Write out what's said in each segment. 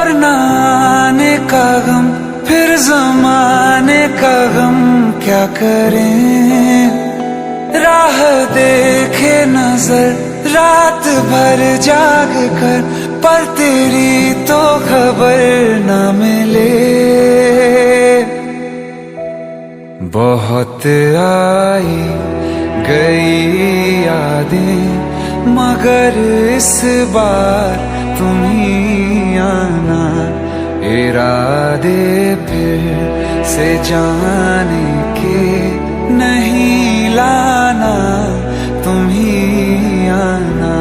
और ना आने का गम, फिर जमाने का गम क्या करें। राह देखे नजर रात भर जाग कर, पर तेरी तो खबर न मिले। बहुत आई गई यादें, मगर इस बार तुम ही आना। इरादे फिर से जाने के नहीं लाना, तुम ही आना।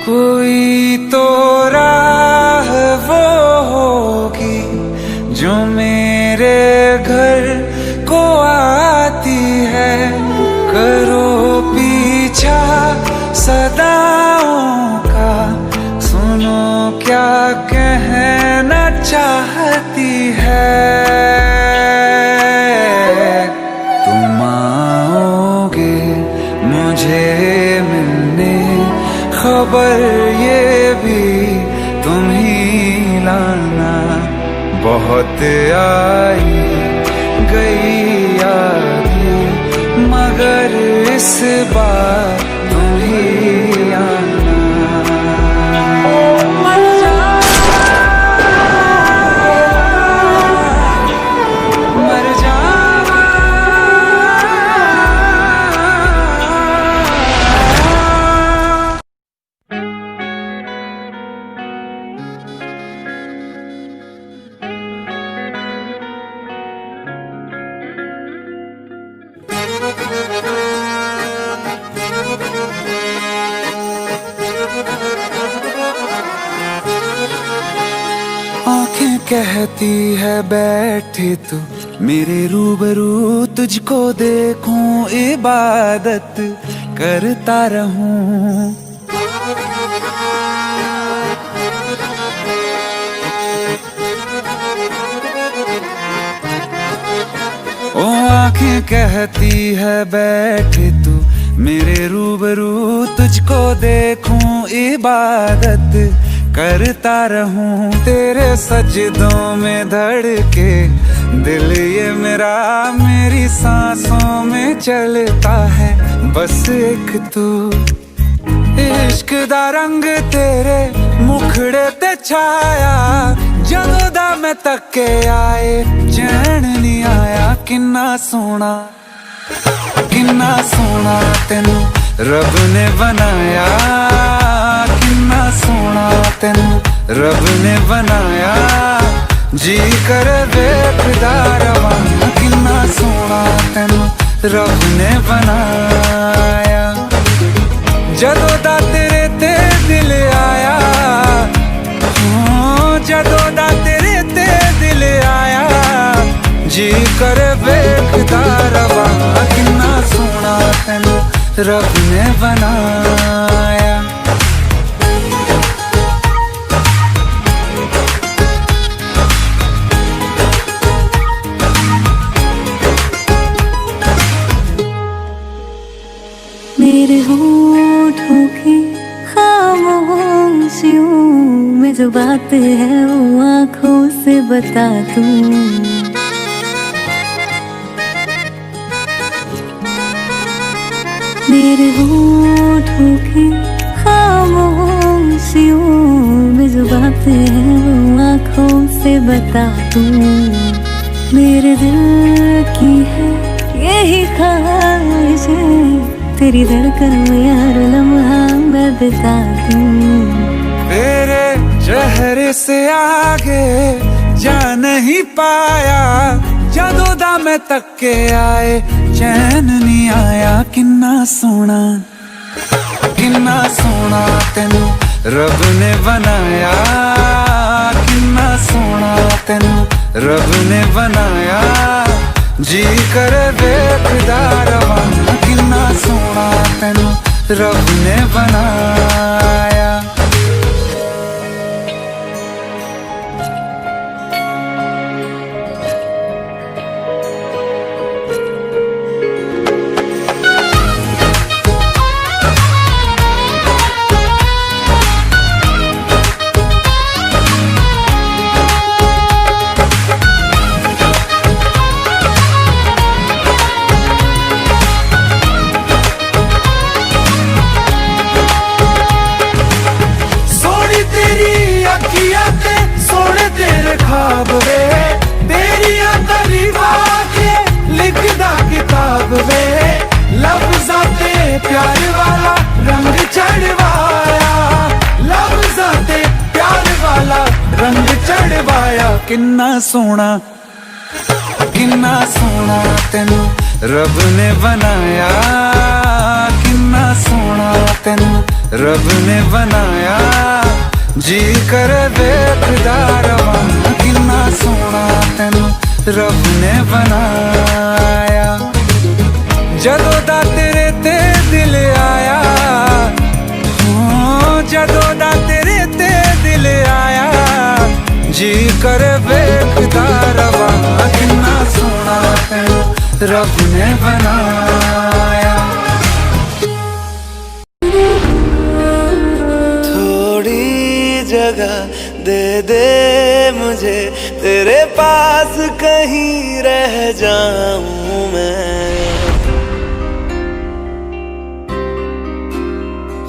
कोई तो राह वो होगी जो मेरे घर को आती है। करो पीछा सदाओं का, सुनो क्या कहना चाहती है। तुम आओगे मुझे मिलने, खबर ये भी तुम ही लाना। बहुत आई गई यादें, मगर इस बार तुम ही आना। आँखें कहती है बैठे तू मेरे रूबरू, तुझको देखूं इबादत करता रहूं। ओ आँखें कहती है बैठे तू मेरे रूबरू, तुझको देखूं इबादत करता रहूं। तेरे सजदों में धड़के दिल ये मेरा, मेरी सांसों में चलता है बस एक तू। इश्क दा रंग तेरे मुखड़े ते छाया, जदों दा मैं तके आए चैन नहीं आया। किन्ना सोना तेनू रब ने बनाया, किन्ना सोना तेनू रब ने बनाया। जी कर वेखदा रवां, किन्ना सोना तेनू रब ने बनाया। जदों दा तेरे ते दिल आया, जदों दा तेरे ते दिल आया। जी कर वेखदा रवां, किन्ना सोना तेनू रब ने बनाया। मेरे होठों की खामोशियों में जो बात है वो आँखों से बता दूं। मेरे होठों की खामोशियों में जो बात है वो आँखों से बता दूं। मेरे दिल की है यही ख्वाहिश है, तेरी धड़कन में हर लम्हा मैं बिता दूं। तेरे चेहरे से आगे जा नहीं पाया, जदों दा मैं तके आए चैन नहीं आया। किन्ना सोना तेनू रब ने बनाया, किन्ना सोना तेनू रब ने बनाया। जी करे वेखदा रवां किन्ना सोहना तैनू रब ने बनाया। सोने तेरे ख्वाब वे तेरिया तरीफा के लिखदा किताब वे लफ्ज़ां ते प्यार वाला रंग चढ़वाया, लफ्ज़ां ते प्यार वाला रंग चढ़वाया। किन्ना सोहना तैनू रब ने बनाया, किन्ना सोहना तैनू रब ने बनाया। जी करे वेखदा रवां किन्ना सोहना तैनू रब ने बनाया। जदों दा तेरे ते दिल आया, जदों दा तेरे ते दिल आया। जी करे वेखदा रवां किन्ना सोहना तैनू रब ने बनाया। जगह दे दे मुझे तेरे पास कहीं रह जाऊं मैं,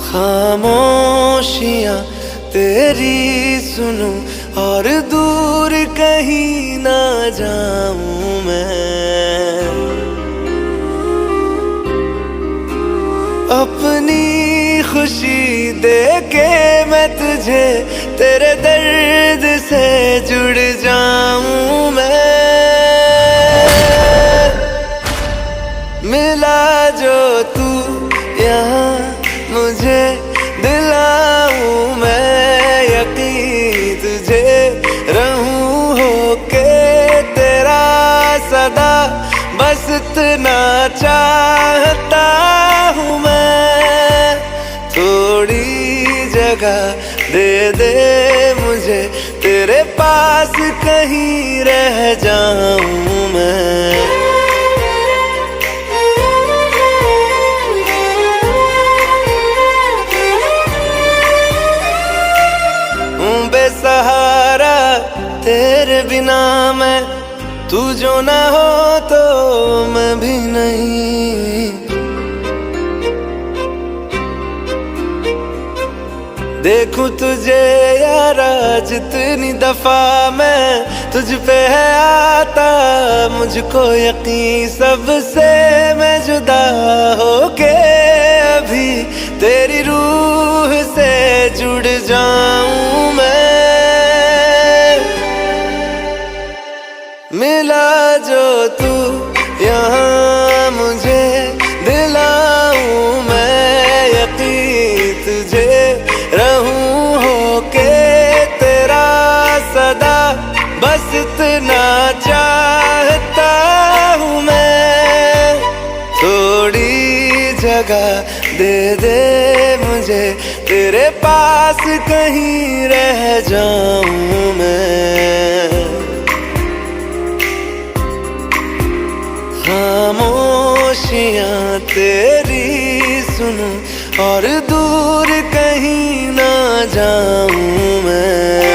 खामोशियां तेरी सुनूं और दूर कहीं ना जाऊं मैं। अपनी खुशी दे के मैं तुझे तेरे दर्द से जुड़ जाऊं मैं। मिला जो तू यहाँ मुझे दिलाऊं मैं यकीन तुझे रहूं होके तेरा सदा, बस इतना चाहता हूँ मैं। थोड़ी जगह दे दे मुझे तेरे पास कहीं रह जाऊं मैं। हूँ बेसहारा तेरे बिना मैं, तू जो ना हो तो मैं भी नहीं। देखूं तुझे यारा जितनी दफा मैं तुझ पे है आता, मुझको यकीन सबसे मैं जुदा होके अभी तेरी रूह से जुड़ जाऊं मैं। मिला जो तू यहाँ मुझे दिलाऊं मैं यकीन तुझे रहूं होके तेरा सदा, बस इतना चाहता हूँ मैं। थोड़ी जगह दे दे मुझे तेरे पास कहीं रह जाऊं मैं। खामोशियां तेरी सुनूं और दूर कहीं ना जाऊं मैं।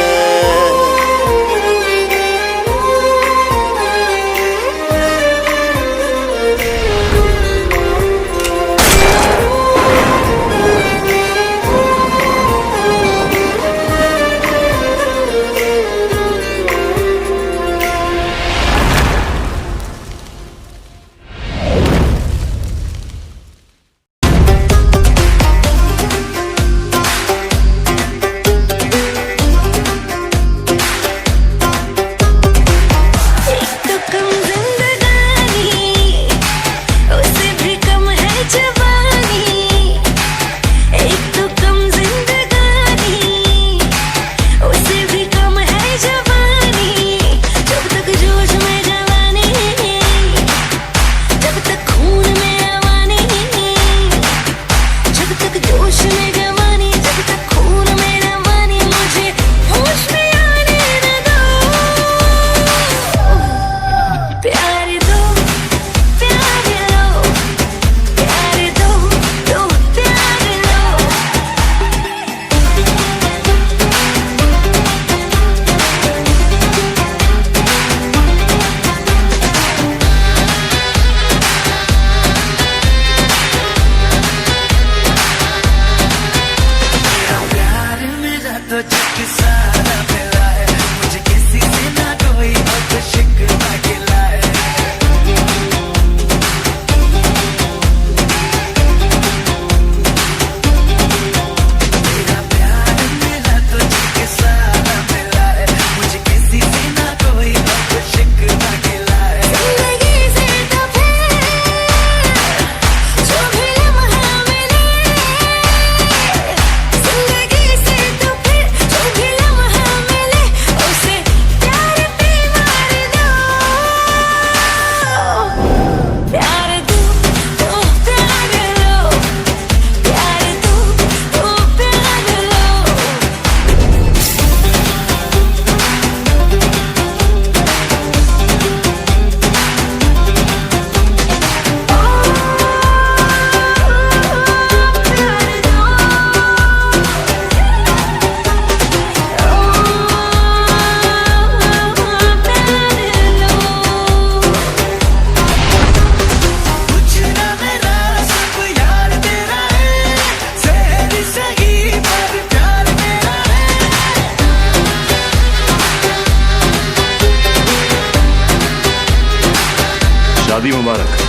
शादी मुबारक।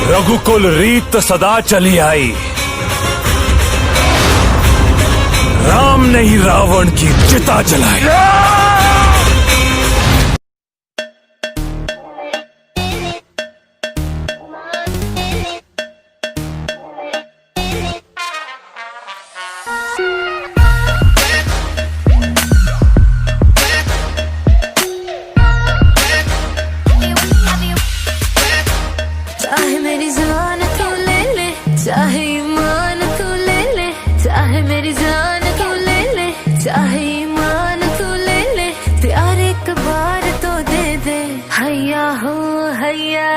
रघुकुल रीत सदा चली आई, राम ने ही रावण की चिता जलाई। चाहे मेरी जान तू ले ले, चाहे ईमान तू ले ले, चाहे मेरी जान तू ले ले, चाहे ईमान तू ले ले, प्यार एक बार तो दे दे, हैया हो हैया।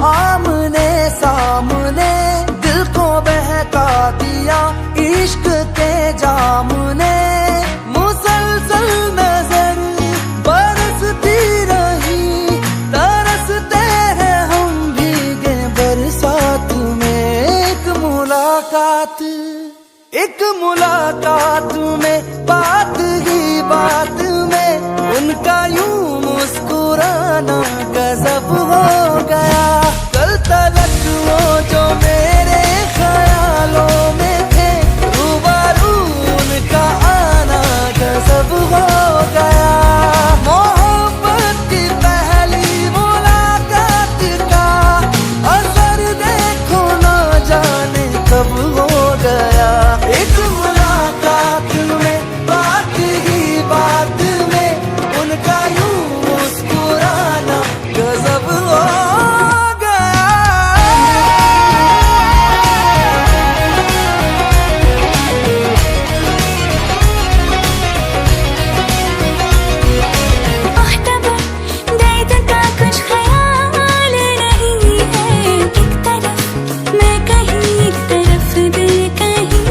आमने सामने दिल को बहका दिया इश्क के जाम ने मुसलसल उनका यूं मुस्कुराना गजब हो गया। कल तलक वो जो मेरे ख्यालों में थे, रूबरू उनका आना गजब हो गया। मोहब्बत की पहली मुलाकात का असर देखो ना जाने कब हो गया। एक मुलाकात में बात ही बात में उनका यूं मुस्कुराना गजब हो गया। मुख्तबर दर्द का कुछ ख्याल नहीं है, एक तरफ मैं कहीं एक तरफ दिल कहीं।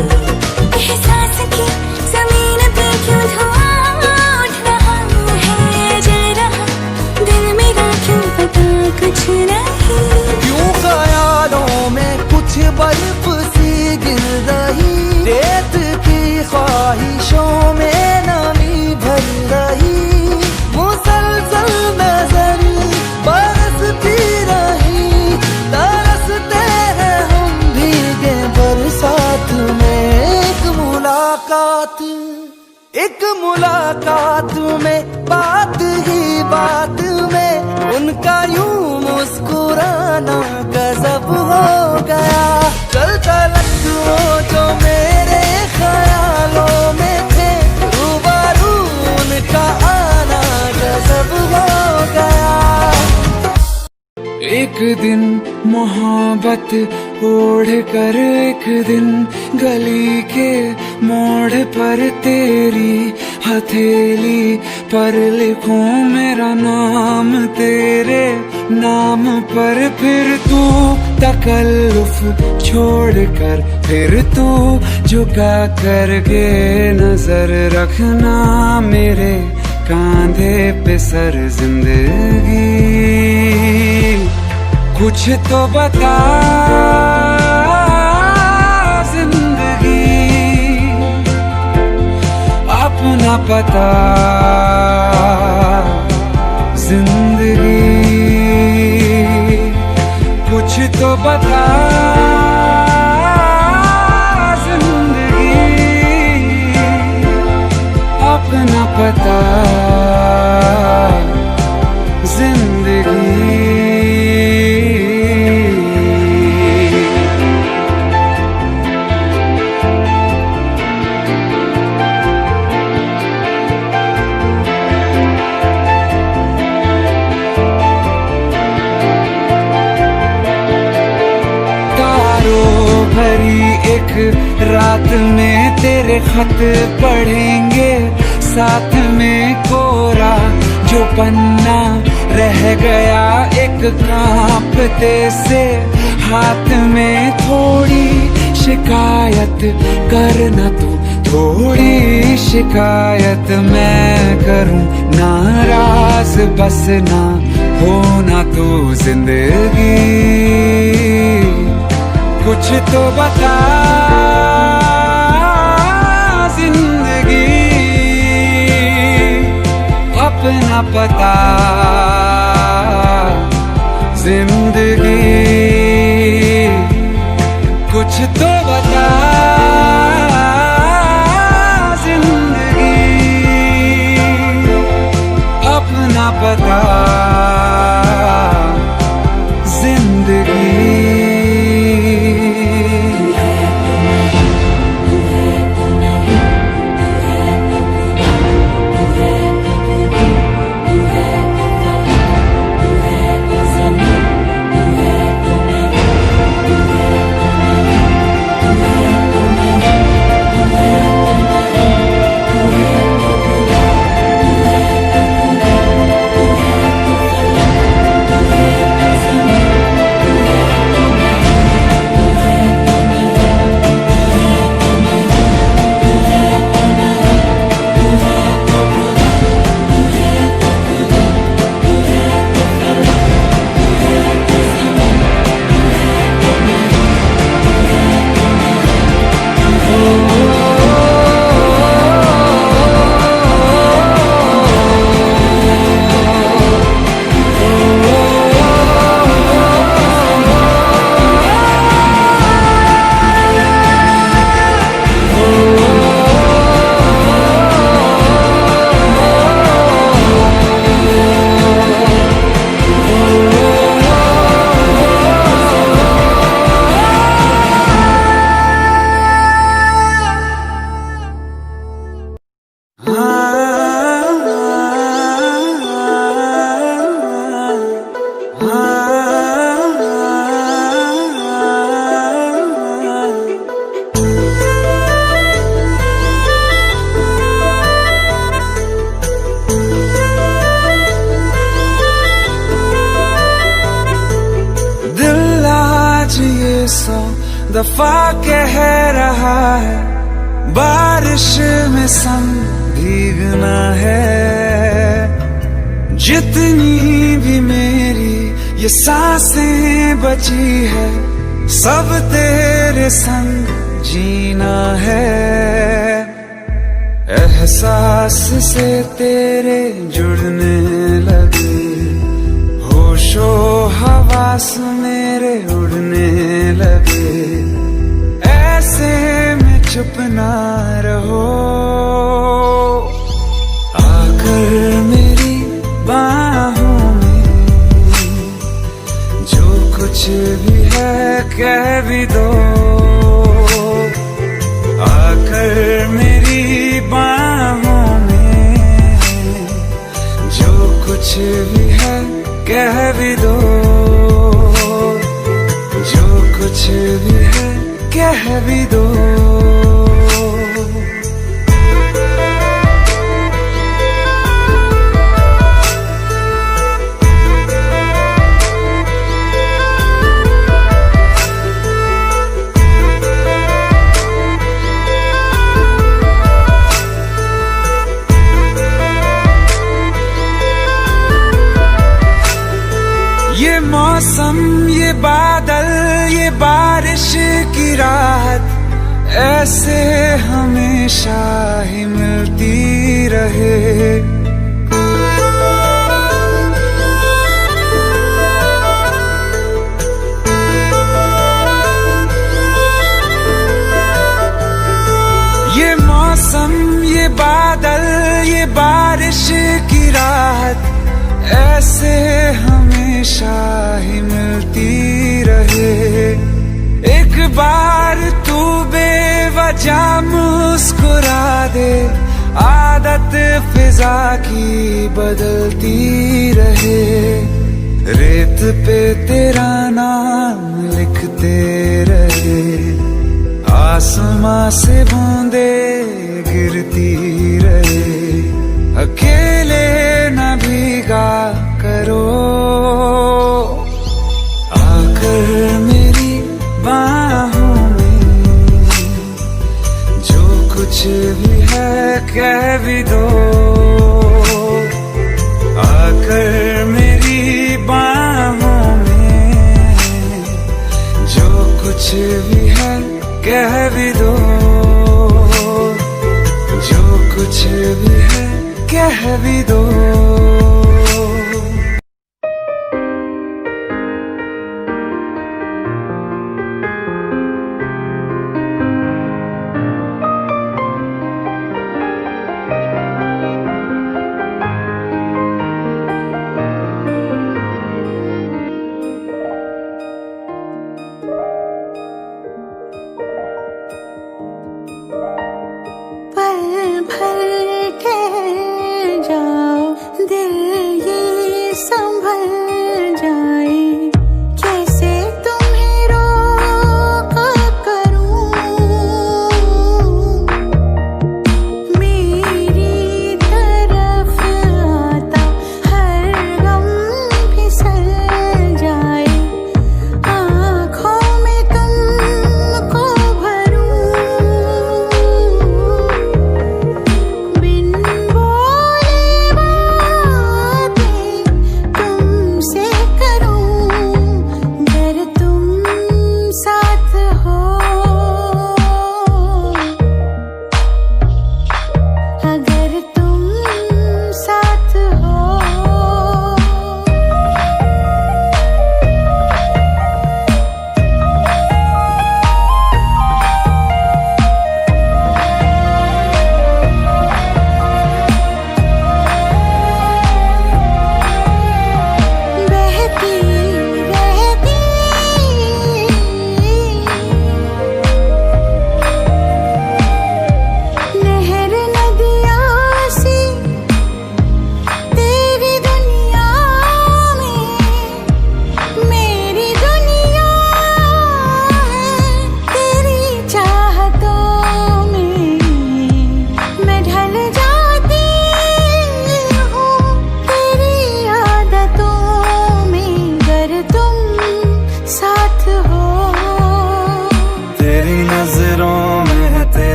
एहसास की जमीन पे क्यों धुआं उठ रहा है, जल रहा दिल मेरा क्यों पता कुछ नहीं। यूं ख्यालों में कुछ बर्फ सी गिर रही, रेत की ख्वाहिशों में नमी भर रही। मुसलसल नजर बरसती रही, तरसते हैं हम भीगे बरसात में। एक मुलाकात में बात ही बात में उनका यूं मुस्कुराना गजब हो गया। कल तलक वो जो मेरे ख्यालों में थे, रूबरू उनका आना गजब हो गया। एक दिन मोहब्बत ओढ़ कर एक दिन गली के मोड़ पर तेरी हथेली पर लिखूं मेरा नाम तेरे नाम पर। फिर तू तकल्लुफ छोड़ कर फिर तू झुका करके नजर रखना मेरे कांधे पे सर जिंदगी। कुछ तो बता जिंदगी, अपना पता जिंदगी। कुछ तो बता जिंदगी, अपना पता जिंदगी। भरी एक रात में तेरे खत पढ़ेंगे, साथ में कोरा जो पन्ना रह गया एक कांपते से हाथ में। थोड़ी शिकायत करना तू, थोड़ी शिकायत मैं करूं, नाराज बस ना होना तू जिंदगी। कुछ तो बता जिंदगी, अपना पता जिंदगी। कुछ तो बता जिंदगी, अपना पता जिंदगी। दफा कह रहा है बारिश में संग भीगना है। जितनी भी मेरी ये सांसें बची है सब तेरे संग जीना है। एहसास से तेरे जुड़ने लगे होशो हवास मेरे उड़ने लगे। ऐसे में चुप ना रहो आकर मेरी बाहों में जो कुछ भी है कह भी दो। आकर मेरी बाहों में जो कुछ भी है कह भी दो। जो कुछ भी है कह भी दो। ये मौसम ये बादल ये बारिश की राहत ऐसे हमेशा ही मिलती रहे। ये मौसम ये बादल ये बारिश की राहत ऐसे हमेशा ही मिलती रहे। एक बार तू बेवजह मुस्कुरा दे आदत फिजा की बदलती रहे। रेत पे तेरा नाम लिखते रहे आसमां से बूंदे गिरती रहे। अकेले न भीगा करो आकर मेरी बाहों में जो कुछ भी है कह भी दो। आकर मेरी बाहों में जो कुछ भी है कह भी दो। जो कुछ भी है कह भी दो। पल भर ठहर जाओ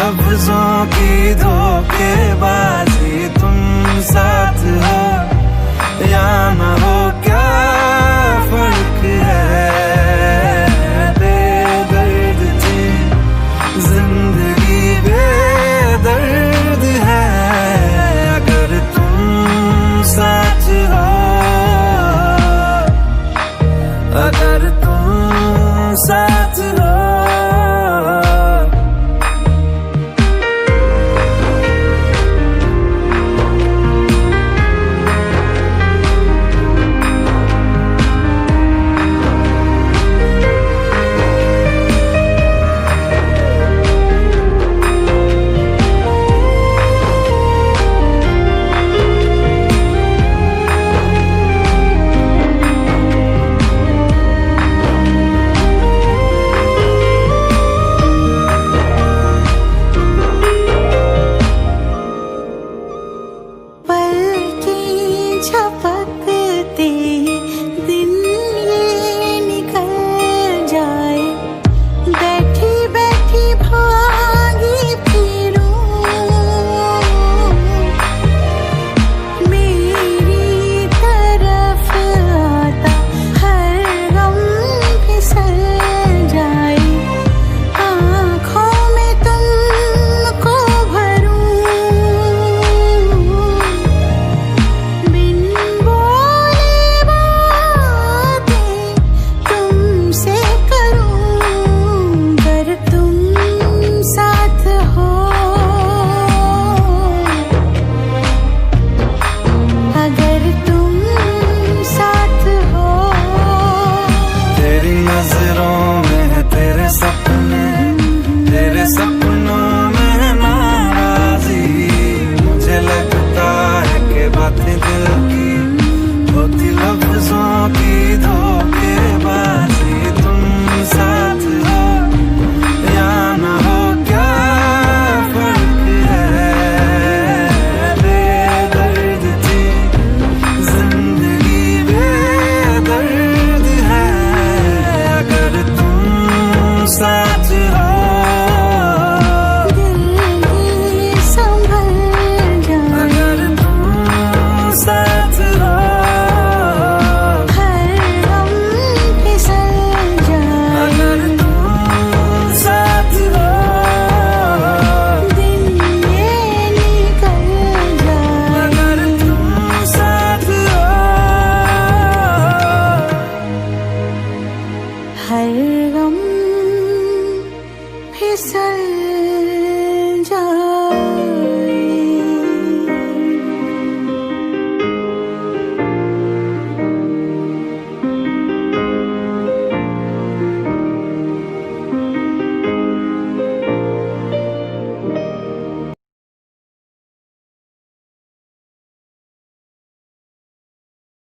लफ्जों की धोखेबाजी, तुम साथ हो या न हो क्या फर्क है। बेदर्द थी जिंदगी, बेदर्द है अगर तुम साथ हो, अगर तुम साथ